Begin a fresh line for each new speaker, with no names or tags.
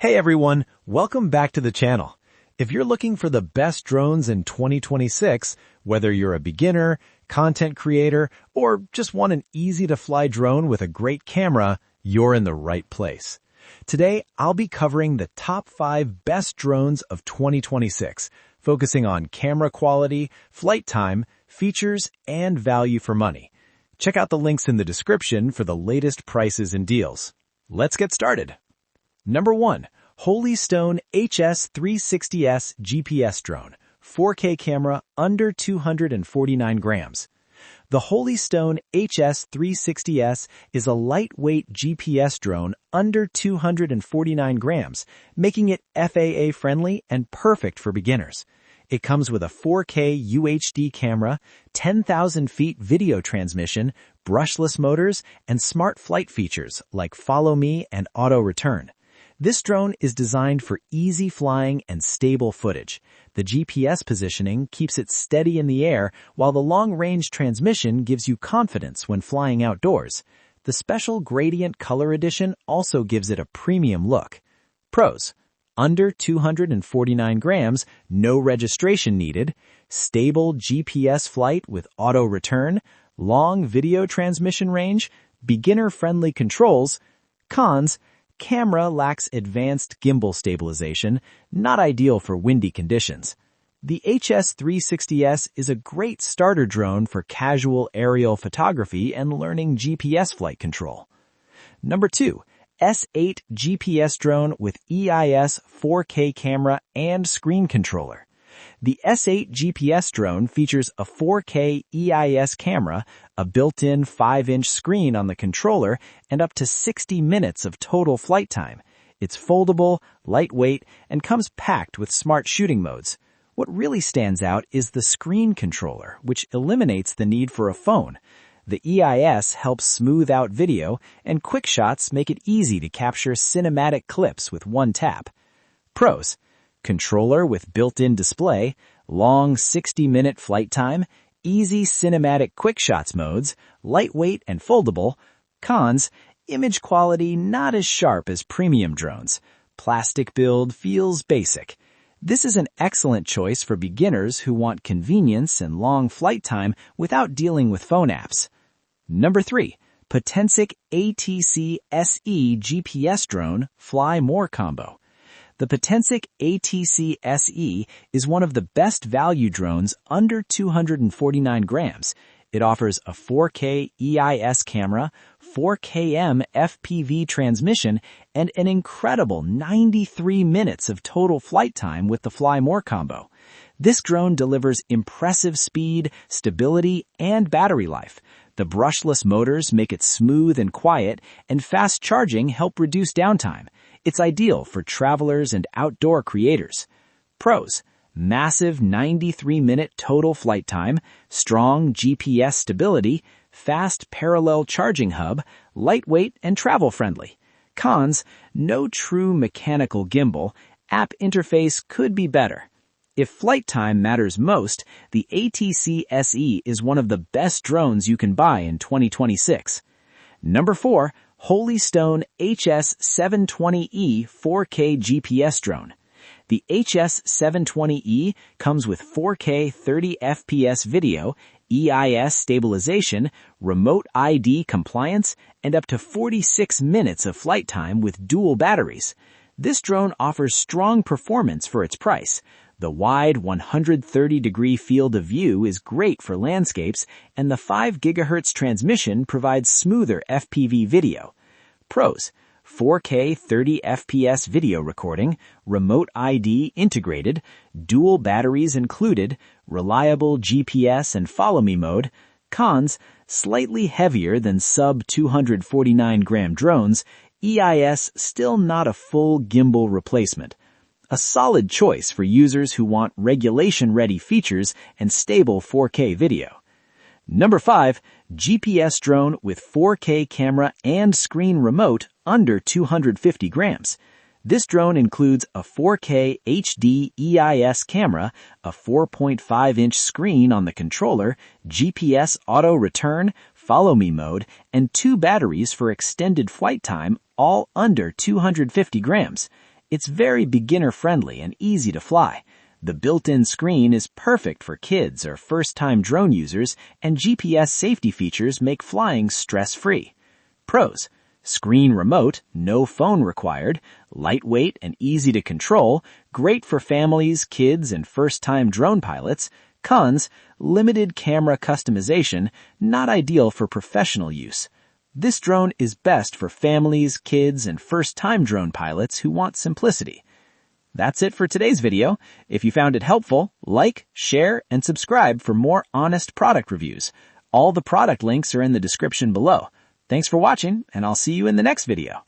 Hey everyone, welcome back to the channel. If you're looking for the best drones in 2026, whether you're a beginner, content creator, or just want an easy-to-fly drone with a great camera, you're in the right place. Today, I'll be covering the top 5 best drones of 2026, focusing on camera quality, flight time, features, and value for money. Check out the links in the description for the latest prices and deals. Let's get started. Number 1. Holystone HS360S GPS drone, 4K camera under 249 grams. The Holystone HS360S is a lightweight GPS drone under 249 grams, making it FAA-friendly and perfect for beginners. It comes with a 4K UHD camera, 10,000 feet video transmission, brushless motors, and smart flight features like Follow Me and Auto Return. This drone is designed for easy flying and stable footage. The GPS positioning keeps it steady in the air, while the long-range transmission gives you confidence when flying outdoors. The special gradient color edition also gives it a premium look. Pros: under 249 grams, no registration needed, stable GPS flight with auto return, long video transmission range, beginner-friendly controls. Cons: camera lacks advanced gimbal stabilization, not ideal for windy conditions. The HS360S is a great starter drone for casual aerial photography and learning GPS flight control. Number 2. S8 GPS drone with EIS 4K camera and screen controller. The S8 GPS drone features a 4K EIS camera, a built-in 5-inch screen on the controller, and up to 60 minutes of total flight time. It's foldable, lightweight, and comes packed with smart shooting modes. What really stands out is the screen controller, which eliminates the need for a phone. The EIS helps smooth out video, and quick shots make it easy to capture cinematic clips with one tap. Pros: controller with built-in display, long 60-minute flight time, easy cinematic quick shots modes, lightweight and foldable. Cons: image quality not as sharp as premium drones. Plastic build feels basic. This is an excellent choice for beginners who want convenience and long flight time without dealing with phone apps. Number 3. Potensic ATC SE GPS drone Fly More combo. The Potensic ATC SE is one of the best value drones under 249 grams. It offers a 4K EIS camera, 4km FPV transmission, and an incredible 93 minutes of total flight time with the Fly More combo. This drone delivers impressive speed, stability, and battery life. The brushless motors make it smooth and quiet, and fast charging help reduce downtime. It's ideal for travelers and outdoor creators. Pros: massive 93-minute total flight time, strong GPS stability, fast parallel charging hub, lightweight and travel-friendly. Cons: no true mechanical gimbal, app interface could be better. If flight time matters most, the ATC SE is one of the best drones you can buy in 2026. Number 4. Holystone HS720E 4K GPS drone. The HS720E comes with 4K 30 FPS video, EIS stabilization, remote ID compliance, and up to 46 minutes of flight time with dual batteries. This drone offers strong performance for its price. The wide 130-degree field of view is great for landscapes, and the 5 GHz transmission provides smoother FPV video. Pros: 4K 30 FPS video recording, remote ID integrated, dual batteries included, reliable GPS and Follow Me mode. Cons: slightly heavier than sub-249-gram drones, EIS still not a full gimbal replacement. A solid choice for users who want regulation-ready features and stable 4K video. Number 5. GPS drone with 4K camera and screen remote under 250 grams. This drone includes a 4K HD EIS camera, a 4.5-inch screen on the controller, GPS auto return, Follow Me mode, and 2 batteries for extended flight time, all under 250 grams.
It's very beginner-friendly and easy to fly. The built-in screen is perfect for kids or first-time drone users, and GPS safety features make flying stress-free. Pros: screen remote, no phone required, lightweight and easy to control, great for families, kids, and first-time drone pilots. Cons: limited camera customization, not ideal for professional use. This drone is best for families, kids, and first-time drone pilots who want simplicity. That's it for today's video. If you found it helpful, like, share, and subscribe for more honest product reviews. All the product links are in the description below. Thanks for watching, and I'll see you in the next video.